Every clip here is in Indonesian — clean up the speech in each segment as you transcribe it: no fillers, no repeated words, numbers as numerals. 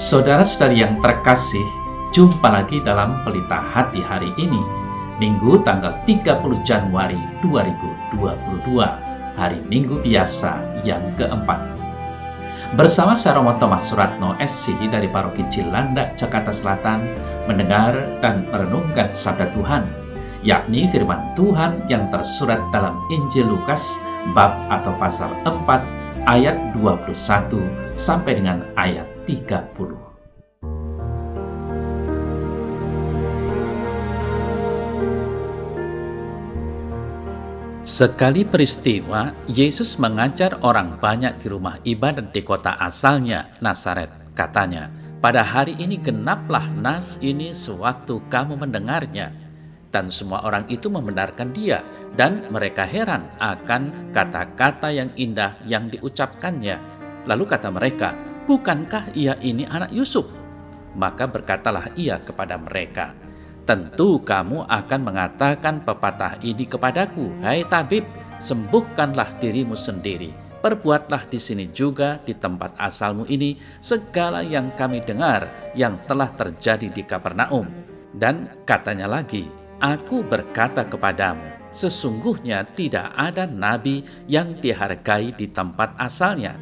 Saudara-saudari yang terkasih, jumpa lagi dalam Pelita Hati hari ini, Minggu tanggal 30 Januari 2022, hari Minggu biasa yang keempat. Bersama saya Romo Thomas Suratno SC dari Paroki Cilandak, Jakarta Selatan, mendengar dan merenungkan sabda Tuhan, yakni firman Tuhan yang tersurat dalam Injil Lukas bab atau pasal 4 ayat 21 sampai dengan ayat 30. Sekali peristiwa, Yesus mengajar orang banyak di rumah ibadat di kota asalnya, Nazaret. Katanya, "Pada hari ini genaplah nas ini sewaktu kamu mendengarnya." Dan semua orang itu membenarkan dia, dan mereka heran akan kata-kata yang indah yang diucapkannya. Lalu kata mereka, "Bukankah ia ini anak Yusuf?" Maka berkatalah ia kepada mereka, "Tentu kamu akan mengatakan pepatah ini kepadaku, 'Hai tabib, sembuhkanlah dirimu sendiri. Perbuatlah di sini juga di tempat asalmu ini segala yang kami dengar yang telah terjadi di Kapernaum.' Dan katanya lagi, 'Aku berkata kepadamu, sesungguhnya tidak ada nabi yang dihargai di tempat asalnya.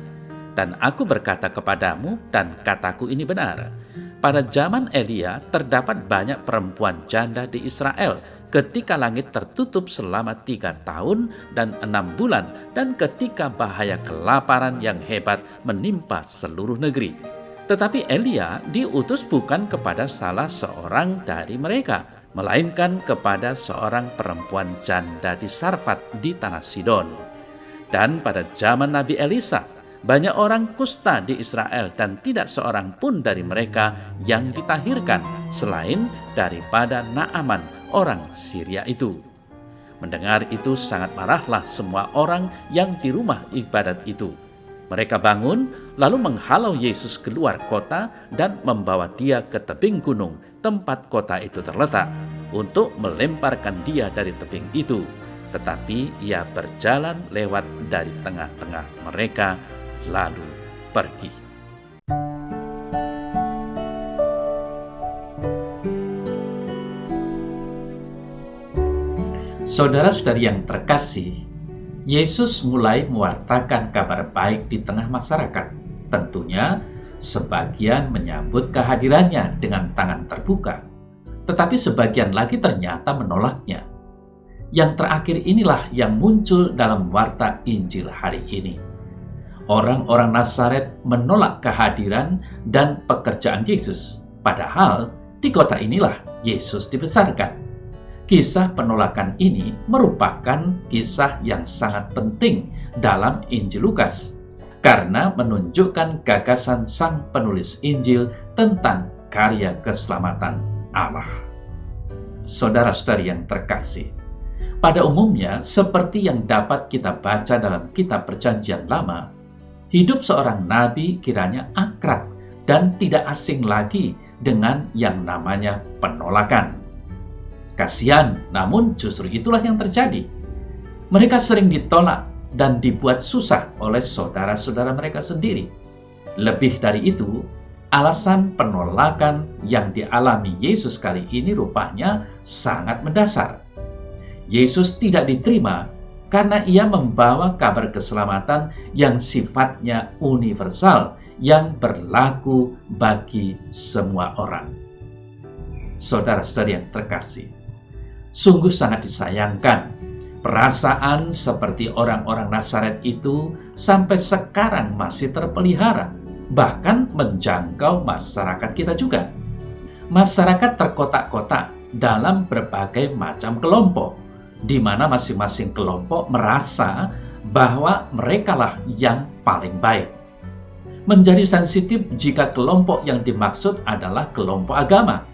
Dan aku berkata kepadamu, dan kataku ini benar, pada zaman Elia terdapat banyak perempuan janda di Israel ketika langit tertutup selama 3 tahun dan 6 bulan dan ketika bahaya kelaparan yang hebat menimpa seluruh negeri. Tetapi Elia diutus bukan kepada salah seorang dari mereka, melainkan kepada seorang perempuan janda di Sarfat di tanah Sidon. Dan pada zaman Nabi Elisa, banyak orang kusta di Israel dan tidak seorang pun dari mereka yang ditahirkan selain daripada Naaman orang Syria itu." Mendengar itu sangat marahlah semua orang yang di rumah ibadat itu. Mereka bangun lalu menghalau Yesus keluar kota dan membawa dia ke tebing gunung tempat kota itu terletak untuk melemparkan dia dari tebing itu. Tetapi ia berjalan lewat dari tengah-tengah mereka lalu pergi. Saudara-saudari yang terkasih, Yesus mulai mewartakan kabar baik di tengah masyarakat. Tentunya sebagian menyambut kehadirannya dengan tangan terbuka, tetapi sebagian lagi ternyata menolaknya. Yang terakhir inilah yang muncul dalam warta Injil hari ini. Orang-orang Nazaret menolak kehadiran dan pekerjaan Yesus, padahal di kota inilah Yesus dibesarkan. Kisah penolakan ini merupakan kisah yang sangat penting dalam Injil Lukas, karena menunjukkan gagasan sang penulis Injil tentang karya keselamatan Allah. Saudara-saudari yang terkasih, pada umumnya seperti yang dapat kita baca dalam kitab Perjanjian Lama, hidup seorang nabi kiranya akrab dan tidak asing lagi dengan yang namanya penolakan. Kasihan, namun justru itulah yang terjadi. Mereka sering ditolak dan dibuat susah oleh saudara-saudara mereka sendiri. Lebih dari itu, alasan penolakan yang dialami Yesus kali ini rupanya sangat mendasar. Yesus tidak diterima karena ia membawa kabar keselamatan yang sifatnya universal, yang berlaku bagi semua orang. Saudara-saudari yang terkasih, sungguh sangat disayangkan perasaan seperti orang-orang Nazaret itu sampai sekarang masih terpelihara, bahkan menjangkau masyarakat kita juga. Masyarakat terkotak-kotak dalam berbagai macam kelompok, di mana masing-masing kelompok merasa bahwa merekalah yang paling baik. Menjadi sensitif jika kelompok yang dimaksud adalah kelompok agama.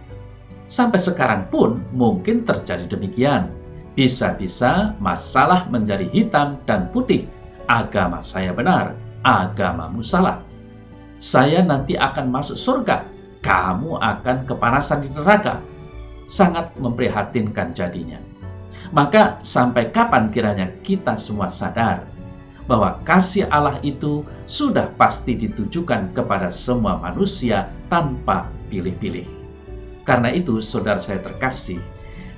Sampai sekarang pun mungkin terjadi demikian. Bisa-bisa masalah menjadi hitam dan putih. Agama saya benar, agamamu salah. Saya nanti akan masuk surga, kamu akan kepanasan di neraka. Sangat memprihatinkan jadinya. Maka sampai kapan kiranya kita semua sadar bahwa kasih Allah itu sudah pasti ditujukan kepada semua manusia tanpa pilih-pilih. Karena itu, saudara saya terkasih,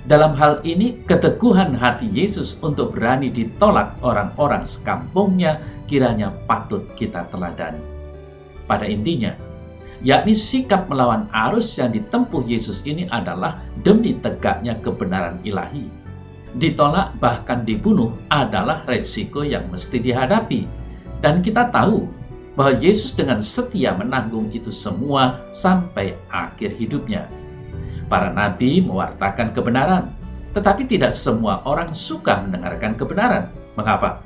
dalam hal ini keteguhan hati Yesus untuk berani ditolak orang-orang sekampungnya kiranya patut kita teladani. Pada intinya, yakni sikap melawan arus yang ditempuh Yesus ini adalah demi tegaknya kebenaran ilahi. Ditolak bahkan dibunuh adalah resiko yang mesti dihadapi. Dan kita tahu bahwa Yesus dengan setia menanggung itu semua sampai akhir hidupnya. Para nabi mewartakan kebenaran, tetapi tidak semua orang suka mendengarkan kebenaran. Mengapa?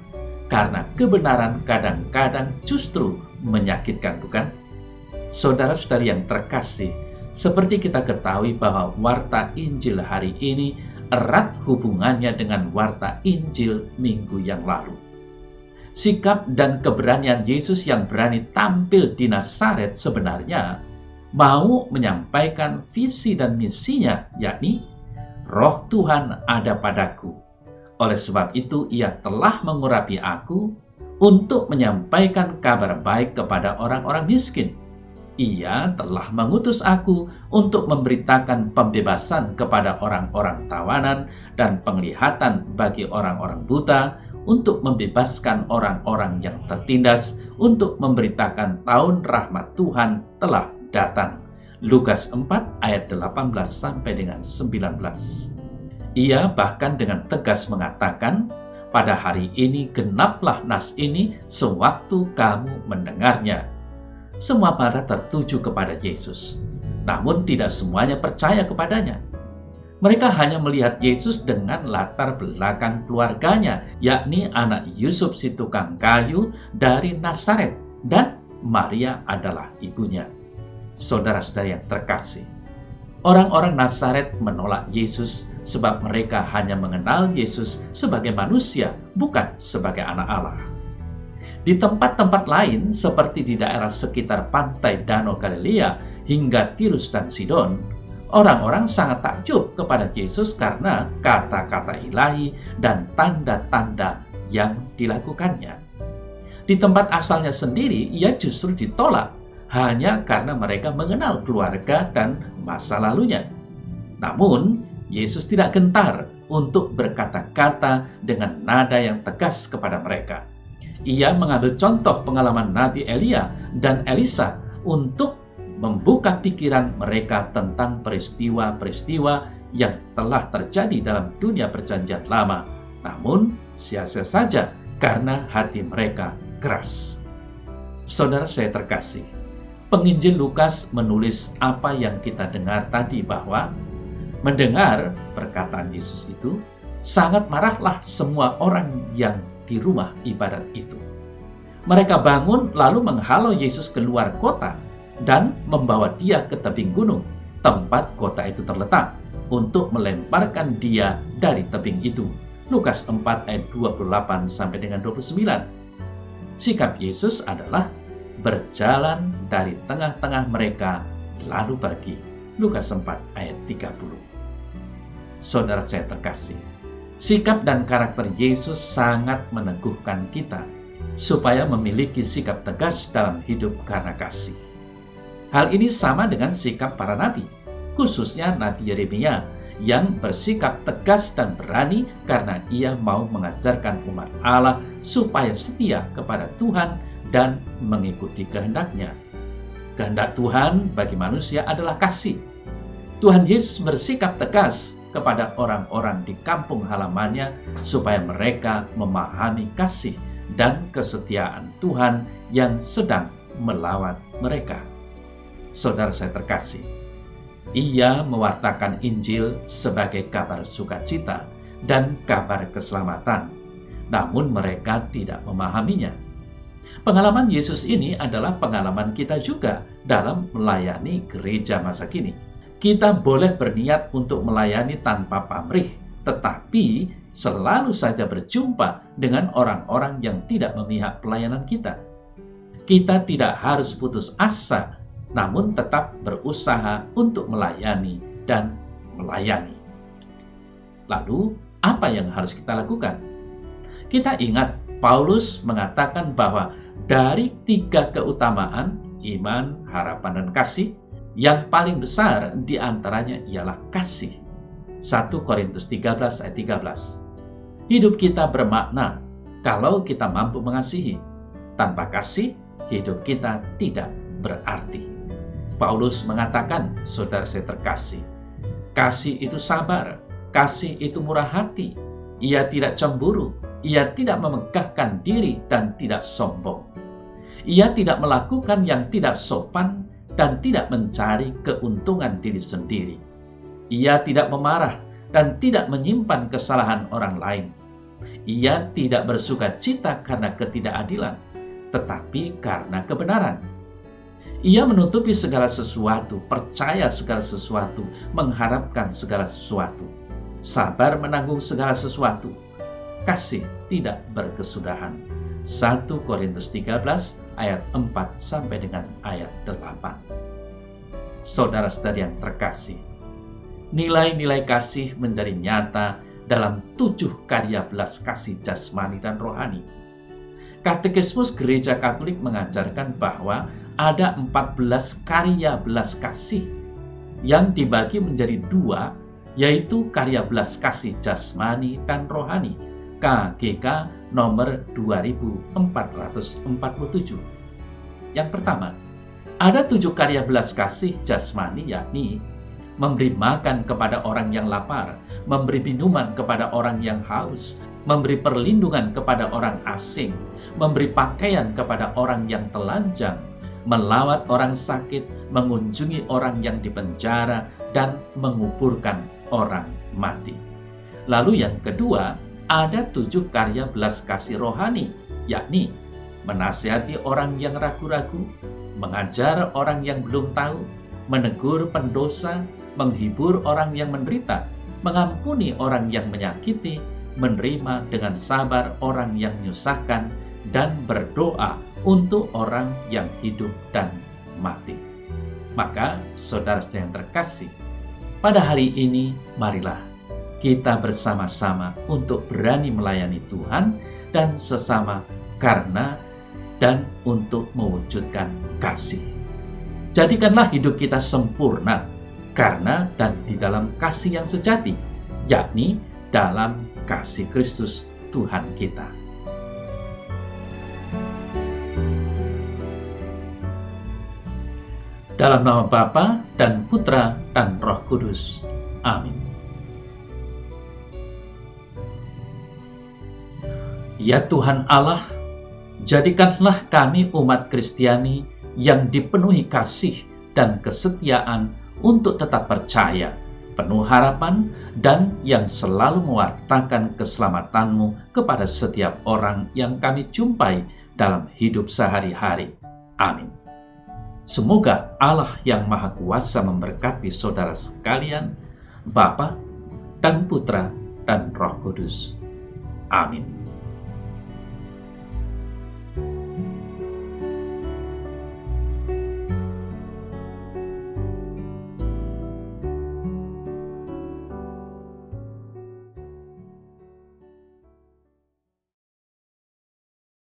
Karena kebenaran kadang-kadang justru menyakitkan, bukan? Saudara-saudari yang terkasih, seperti kita ketahui bahwa warta Injil hari ini erat hubungannya dengan warta Injil minggu yang lalu. Sikap dan keberanian Yesus yang berani tampil di Nazaret sebenarnya mau menyampaikan visi dan misinya, yakni Roh Tuhan ada padaku. Oleh sebab itu ia telah mengurapi aku untuk menyampaikan kabar baik kepada orang-orang miskin. Ia telah mengutus aku untuk memberitakan pembebasan kepada orang-orang tawanan dan penglihatan bagi orang-orang buta, untuk membebaskan orang-orang yang tertindas, untuk memberitakan tahun rahmat Tuhan telah datang. Lukas 4 ayat 18 sampai dengan 19. Ia bahkan dengan tegas mengatakan, pada hari ini genaplah nas ini sewaktu kamu mendengarnya. Semua mata tertuju kepada Yesus, namun tidak semuanya percaya kepadanya. Mereka hanya melihat Yesus dengan latar belakang keluarganya, yakni anak Yusuf si tukang kayu dari Nazaret, dan Maria adalah ibunya. Saudara-saudari yang terkasih, orang-orang Nazaret menolak Yesus sebab mereka hanya mengenal Yesus sebagai manusia, bukan sebagai anak Allah. Di tempat-tempat lain seperti di daerah sekitar pantai Danau Galilea hingga Tirus dan Sidon, orang-orang sangat takjub kepada Yesus karena kata-kata ilahi dan tanda-tanda yang dilakukannya. Di tempat asalnya sendiri, ia justru ditolak hanya karena mereka mengenal keluarga dan masa lalunya. Namun, Yesus tidak gentar untuk berkata-kata dengan nada yang tegas kepada mereka. Ia mengambil contoh pengalaman Nabi Elia dan Elisa untuk membuka pikiran mereka tentang peristiwa-peristiwa yang telah terjadi dalam dunia perjanjian lama. Namun, sia-sia saja karena hati mereka keras. Saudara saya terkasih, penginjil Lukas menulis apa yang kita dengar tadi, bahwa mendengar perkataan Yesus itu, sangat marahlah semua orang yang di rumah ibadat itu. Mereka bangun lalu menghalau Yesus keluar kota dan membawa dia ke tebing gunung, tempat kota itu terletak, untuk melemparkan dia dari tebing itu. Lukas 4 ayat 28 sampai dengan 29. Sikap Yesus adalah berjalan dari tengah-tengah mereka lalu pergi. Lukas 4 ayat 30. Saudara saya terkasih, sikap dan karakter Yesus sangat meneguhkan kita supaya memiliki sikap tegas dalam hidup karena kasih. Hal ini sama dengan sikap para nabi, khususnya Nabi Yeremia yang bersikap tegas dan berani karena ia mau mengajarkan umat Allah supaya setia kepada Tuhan dan mengikuti kehendak-Nya. Kehendak Tuhan bagi manusia adalah kasih. Tuhan Yesus bersikap tegas kepada orang-orang di kampung halamannya supaya mereka memahami kasih dan kesetiaan Tuhan yang sedang melawat mereka. Saudara saya terkasih, ia mewartakan Injil sebagai kabar sukacita dan kabar keselamatan, namun mereka tidak memahaminya. Pengalaman Yesus ini adalah pengalaman kita juga dalam melayani gereja masa kini. Kita boleh berniat untuk melayani tanpa pamrih, tetapi selalu saja berjumpa dengan orang-orang yang tidak memihak pelayanan kita. Kita tidak harus putus asa, namun tetap berusaha untuk melayani dan melayani. Lalu, apa yang harus kita lakukan? Kita ingat Paulus mengatakan bahwa dari 3 keutamaan, iman, harapan, dan kasih, Yang paling besar di antaranya ialah kasih. 1 Korintus 13 ayat 13. Hidup kita bermakna kalau kita mampu mengasihi. Tanpa kasih, hidup kita tidak berarti. Paulus mengatakan, saudara saya terkasih, kasih itu sabar, kasih itu murah hati, ia tidak cemburu, ia tidak memegahkan diri dan tidak sombong. Ia tidak melakukan yang tidak sopan dan tidak mencari keuntungan diri sendiri. Ia tidak memarah dan tidak menyimpan kesalahan orang lain. Ia tidak bersuka cita karena ketidakadilan, tetapi karena kebenaran. Ia menutupi segala sesuatu, percaya segala sesuatu, mengharapkan segala sesuatu, sabar menanggung segala sesuatu, kasih tidak berkesudahan. 1 Korintus 13 ayat 4 sampai dengan ayat 8. Saudara-saudari yang terkasih, nilai-nilai kasih menjadi nyata dalam 7 karya belas kasih jasmani dan rohani. Katekismus Gereja Katolik mengajarkan bahwa ada 14 karya belas kasih yang dibagi menjadi 2, yaitu karya belas kasih jasmani dan rohani, KGK nomor 2447. Yang pertama, ada 7 karya belas kasih jasmani, yakni memberi makan kepada orang yang lapar, memberi minuman kepada orang yang haus, memberi perlindungan kepada orang asing, memberi pakaian kepada orang yang telanjang, melawat orang sakit, mengunjungi orang yang dipenjara, dan menguburkan orang mati. Lalu yang kedua, ada 7 karya belas kasih rohani, yakni menasihati orang yang ragu-ragu, mengajar orang yang belum tahu, menegur pendosa, menghibur orang yang menderita, mengampuni orang yang menyakiti, menerima dengan sabar orang yang menyusahkan, dan berdoa untuk orang yang hidup dan mati. Maka, saudara yang terkasih, pada hari ini marilah kita bersama-sama untuk berani melayani Tuhan dan sesama karena dan untuk mewujudkan kasih. Jadikanlah hidup kita sempurna karena dan di dalam kasih yang sejati, yakni dalam kasih Kristus Tuhan kita. Dalam nama Bapa dan Putra dan Roh Kudus. Amin. Ya Tuhan Allah, jadikanlah kami umat Kristiani yang dipenuhi kasih dan kesetiaan untuk tetap percaya, penuh harapan, dan yang selalu mewartakan keselamatan-Mu kepada setiap orang yang kami jumpai dalam hidup sehari-hari. Amin. Semoga Allah yang Maha Kuasa memberkati saudara sekalian, Bapa dan Putra dan Roh Kudus. Amin.